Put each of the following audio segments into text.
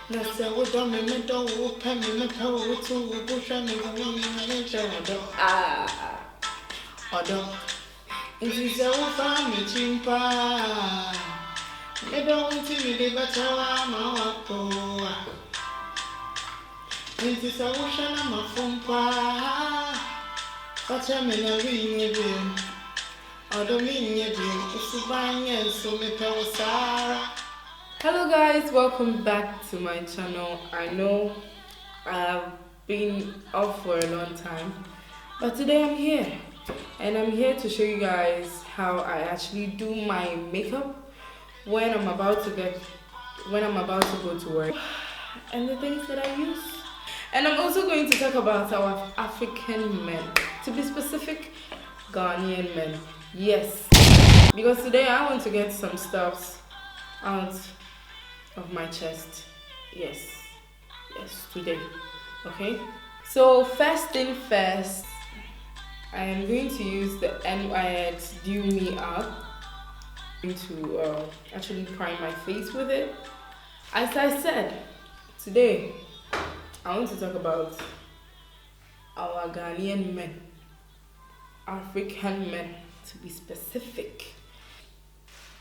Nasa wo do me do wo pe me pe wo to wo busha me wo me je odo. Odo. Inti se wo fa me chimpa. Me don't see me batawa ma wapo. Inti se wo shana ma fumpa. Bacha me na wi nye bi. Odo mi nye bi. Usubanye so me pe wo sara. Hello guys, welcome back to my channel. I know I've been off for a long time, but today I'm here and I'm here to show you guys how I actually do my makeup when I'm about to go to work and the things that I use. And I'm also going to talk about our African men, to be specific, Ghanaian men. Yes, because today I want to get some stuffs out of my chest. Yes, today. Okay, so first thing first, I am going to use the NYX Do Me Up. I'm going to actually prime my face with it. As I said, today I want to talk about our Ghanaian men, African men to be specific.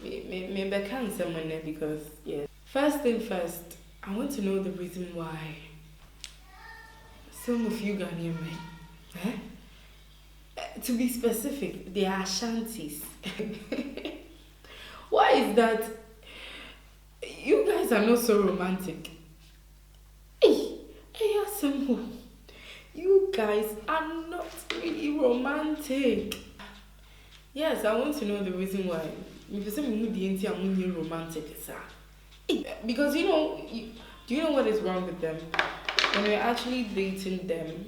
Maybe I can't say my name because yeah. First thing first, I want to know the reason why some of you Ghanaian men, to be specific, they are Ashantis. Why is that? You guys are not so romantic. Hey, simple. You guys are not really romantic. Yes, I want to know the reason why. If you say I'm romantic, sir. Because do you know what is wrong with them? When you're actually dating them,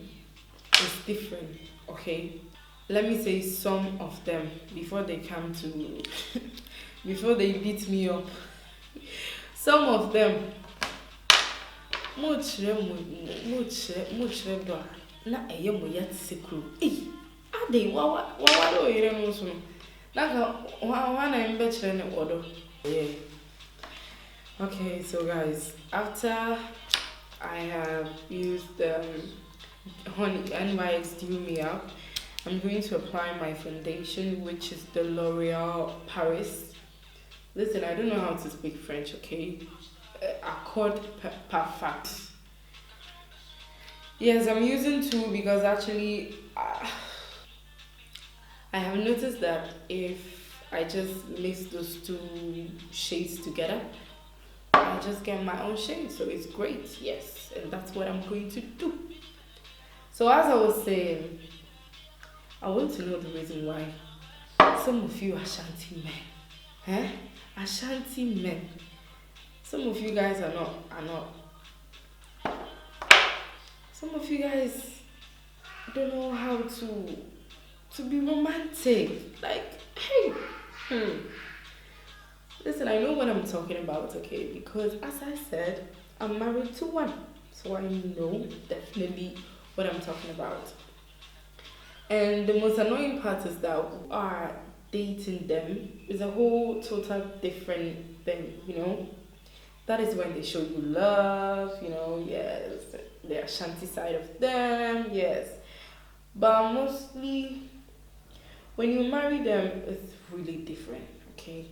it's different, okay? Let me say some of them before they come to before they beat me up. Some of them Okay, so guys, after I have used the NYX Do Me Up, I'm going to apply my foundation, which is the L'Oreal Paris. Listen, I don't know how to speak French, okay? Accord Parfait. Yes, I'm using two because actually I have noticed that if I just mix those two shades together, I just get my own shade, so it's great. Yes, and that's what I'm going to do. So as I was saying, I want to know the reason why some of you Ashanti men, Ashanti men, some of you guys are not. Some of you guys don't know how to be romantic. Like, hey, Listen, I know what I'm talking about, okay? Because as I said, I'm married to one, so I know definitely what I'm talking about. And the most annoying part is that we are dating them is a whole total different thing, That is when they show you love, yes, the Ashanti side of them, yes. But mostly, when you marry them, it's really different, okay?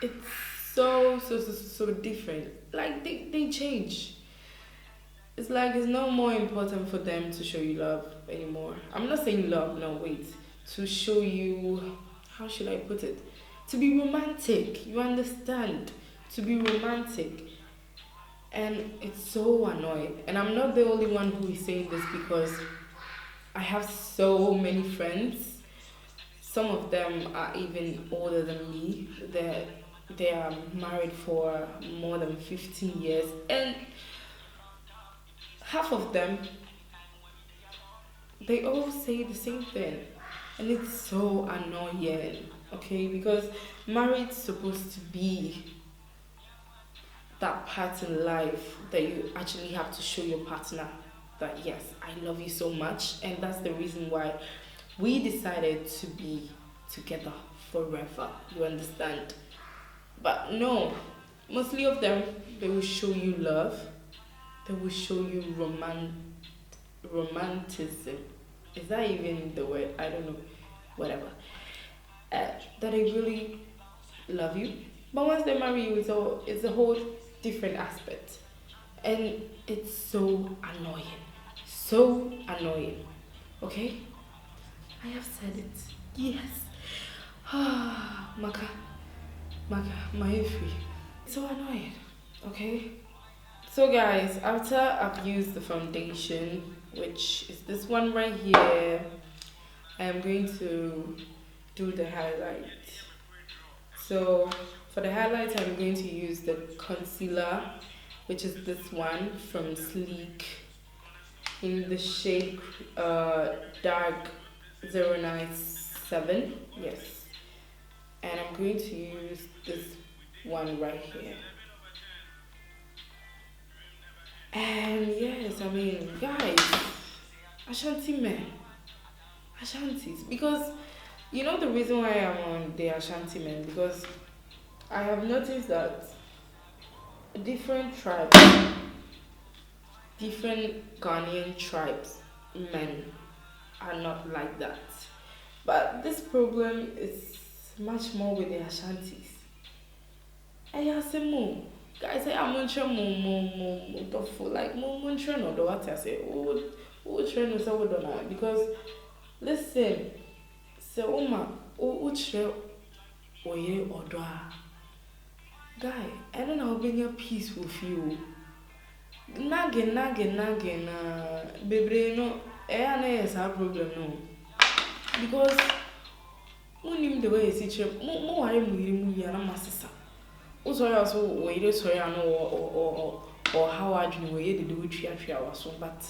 It's so different. Like, they change. It's like it's no more important for them to show you love anymore. I'm not saying love, no, wait. To show you, how should I put it? To be romantic, you understand? To be romantic. And it's so annoying. And I'm not the only one who is saying this because I have so many friends. Some of them are even older than me. They are married for more than 15 years. And half of them, they all say the same thing. And it's so annoying, okay? Because marriage is supposed to be that part in life that you actually have to show your partner that, yes, I love you so much. And that's the reason why we decided to be together forever. You understand? But no, mostly of them, They will show you love. They will show you romanticism. Is that even the word? I don't know. Whatever. That they really love you. But once they marry you, it's a whole different aspect. And it's so annoying. So annoying. Okay? I have said it. Yes. Maka, my free. So annoying. Okay? So guys, after I've used the foundation, which is this one right here, I am going to do the highlight. So for the highlight, I'm going to use the concealer, which is this one from Sleek in the shade dark 097. Yes, and I'm going to use this one right here. And yes, I mean, guys, Ashanti men, Ashantis, because you know the reason why I'm on the Ashanti men, because I have noticed that different tribes, different Ghanaian tribes, men are not like that. But this problem is much more with the Ashantis. And I say more. Guys say I'm on train more thoughtful. Like more train or the what I say. Oh train is over done because listen, say Oma, oh train or ye or do. Guy, I don't know how being a peace with you. Nagging, baby, no, is our problem, no. Because when him the way is it, more I am and I'm a sister. Also, also, wait, sorry, I know, or how I do way to do it 3 hours so, but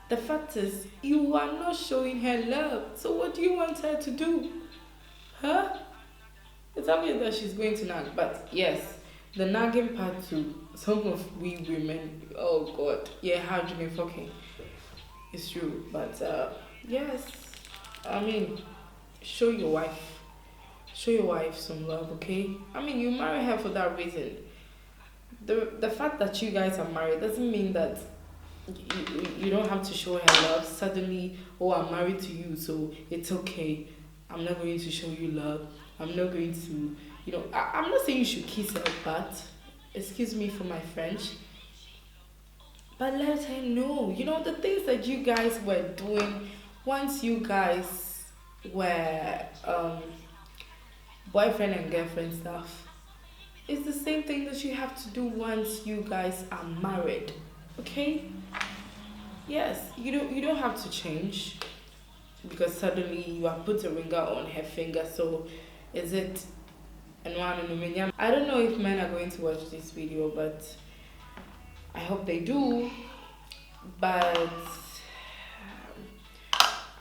the fact is, you are not showing her love. So, what do you want her to do? Huh? It's obvious that she's going to nag, but yes. The nagging part too, some of we women, oh god, yeah, how do you fucking? It's true, but yes, I mean, show your wife some love, okay? I mean, you marry her for that reason. The fact that you guys are married doesn't mean that you don't have to show her love. Suddenly, oh, I'm married to you, so it's okay. I'm not going to show you love. I'm not going to. You know, I'm not saying you should kiss her butt. Excuse me for my French. But let her know. You know, the things that you guys were doing once you guys were boyfriend and girlfriend stuff. It's the same thing that you have to do once you guys are married. Okay? Yes, you don't have to change because suddenly you have put a ring on her finger. So is it? I don't know if men are going to watch this video, but I hope they do. But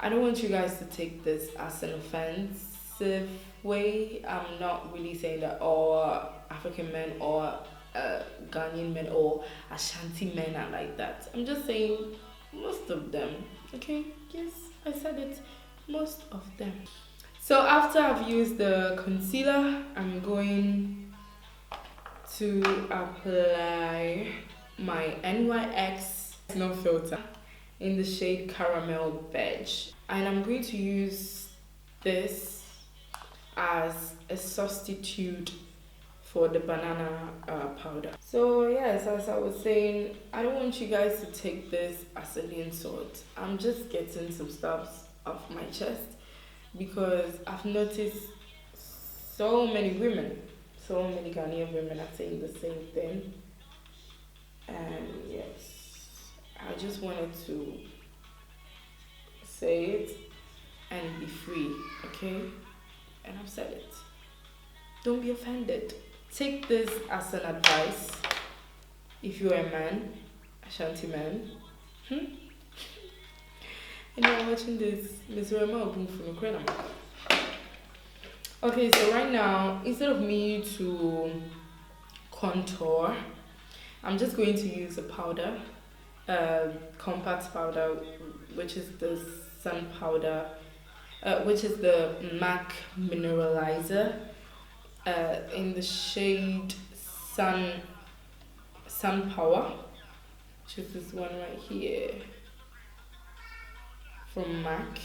I don't want you guys to take this as an offensive way. I'm not really saying that all African men or Ghanaian men or Ashanti men are like that. I'm just saying most of them. Okay? Yes, I said it. Most of them. So after I've used the concealer, I'm going to apply my NYX No Filter in the shade Caramel Beige. And I'm going to use this as a substitute for the banana powder. So yes, as I was saying, I don't want you guys to take this as an insult. I'm just getting some stuff off my chest. Because I've noticed so many Ghanaian women are saying the same thing. And yes, I just wanted to say it and be free, okay? And I've said it. Don't be offended. Take this as an advice. If you're a man, Ashanti man, and you're watching this, Miss Rema from Ukraine. Okay, so right now, instead of me to contour, I'm just going to use a powder, compact powder, which is the sun powder, which is the MAC Mineralizer, in the shade Sun Power, which is this one right here from MAC.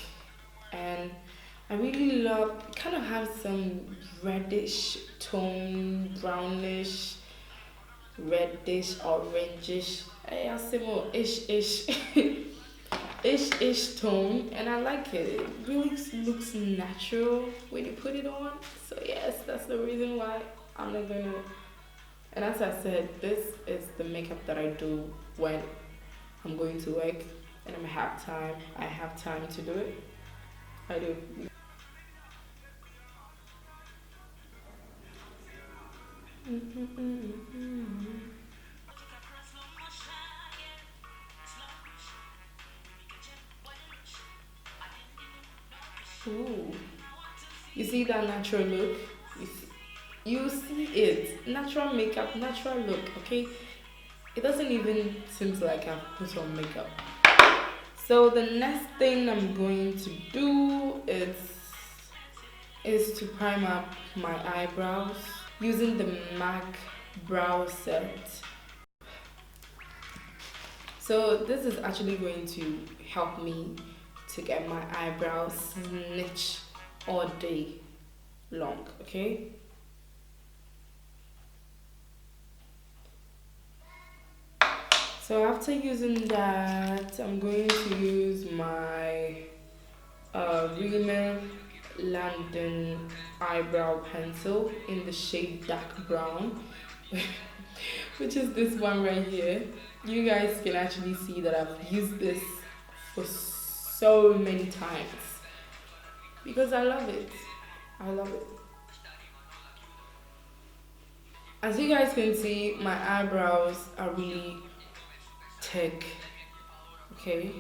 And I really love, it kind of has some reddish tone, brownish, reddish, orangish, ish ish tone, and I like it. It really looks natural when you put it on. So yes, that's the reason why I'm not gonna. And as I said, this is the makeup that I do when I'm going to work and I have time to do it. I do. Ooh. You see that natural look? You see it. Natural makeup, natural look, okay? It doesn't even seem like I've put on makeup. So the next thing I'm going to do is to prime up my eyebrows using the MAC brow set. So this is actually going to help me to get my eyebrows snitch all day long, okay? So after using that, I'm going to use my RIMMEL London eyebrow pencil in the shade dark brown, which is this one right here. You guys can actually see that I've used this for so many times because I love it. I love it. As you guys can see, my eyebrows are really thick, okay?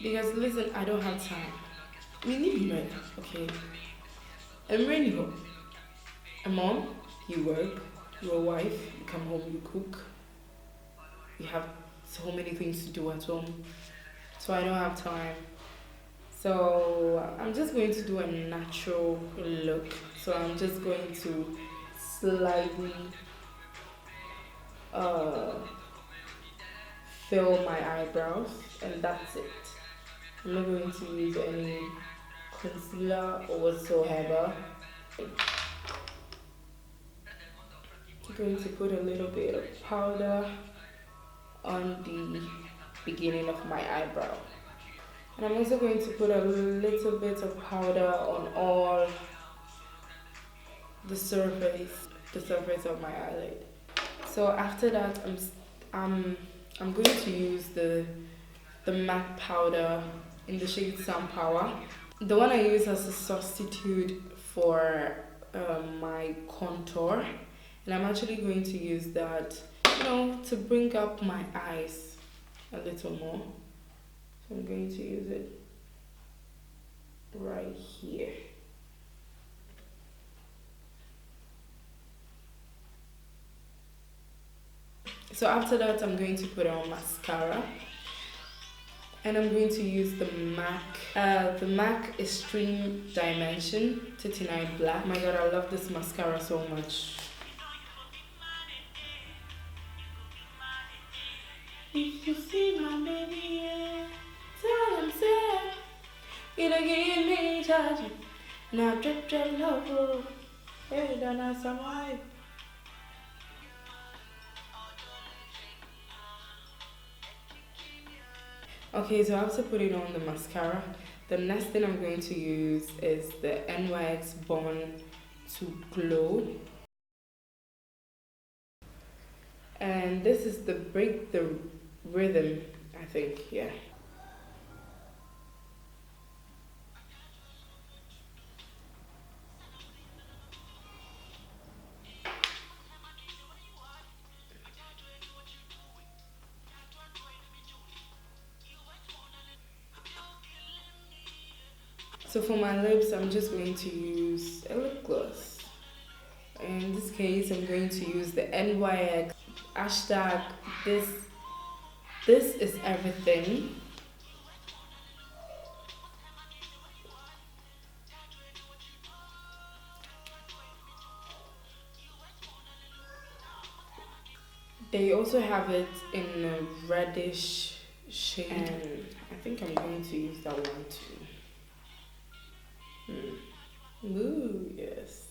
Because listen, I don't have time. We need money, okay? I'm ready home. A mom, you work, you're a wife, you come home, you cook. You have so many things to do at home. So I don't have time. So I'm just going to do a natural look. So I'm just going to slightly fill my eyebrows, and that's it. I'm not going to use any concealer or whatsoever. I'm going to put a little bit of powder on the beginning of my eyebrow. And I'm also going to put a little bit of powder on all the surface of my eyelid. So after that, I'm going to use the MAC powder in the shade Sun Power. The one I use as a substitute for my contour, and I'm actually going to use that, to bring up my eyes a little more. So I'm going to use it right here. So after that, I'm going to put on mascara, and I'm going to use the MAC Extreme Dimension 39 Black. Oh my god, I love this mascara so much. If you see my baby, yeah, tell him say, it'll give me charge. Now drip love, hey, done some wine. Okay, so after putting on the mascara, the next thing I'm going to use is the NYX Born to Glow. And this is the Break the Rhythm, I think, yeah. So for my lips, I'm just going to use a lip gloss. In this case, I'm going to use the NYX hashtag this is everything. They also have it in a reddish shade, and I think I'm going to use that one too. Ooh, yes.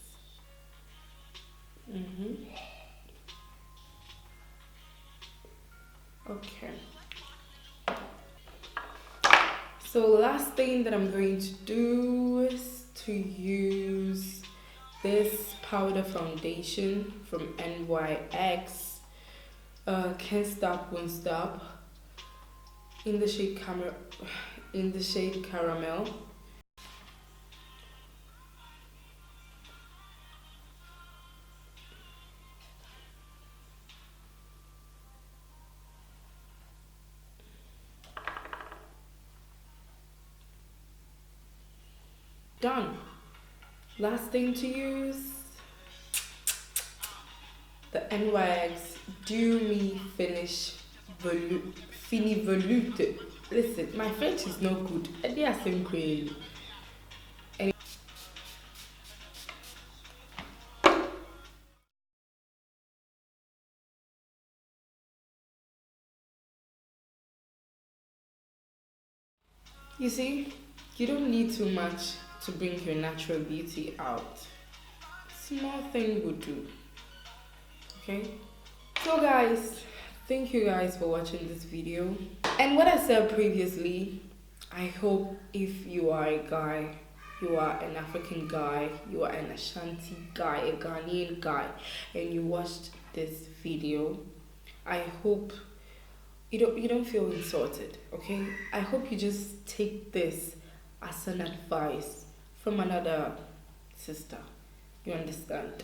Okay. So last thing that I'm going to do is to use this powder foundation from NYX. Can't Stop, Won't Stop, in the shade caramel. Done. Last thing to use, the NYX Do Me Fini Volute. Listen, my French is not good. They are same crazy. You see, you don't need too much to bring your natural beauty out. Small thing would do. Okay? So guys, thank you guys for watching this video. And what I said previously, I hope if you are a guy, you are an African guy, you are an Ashanti guy, a Ghanaian guy, and you watched this video, I hope you don't feel insulted, okay? I hope you just take this as an advice from another sister. You understand?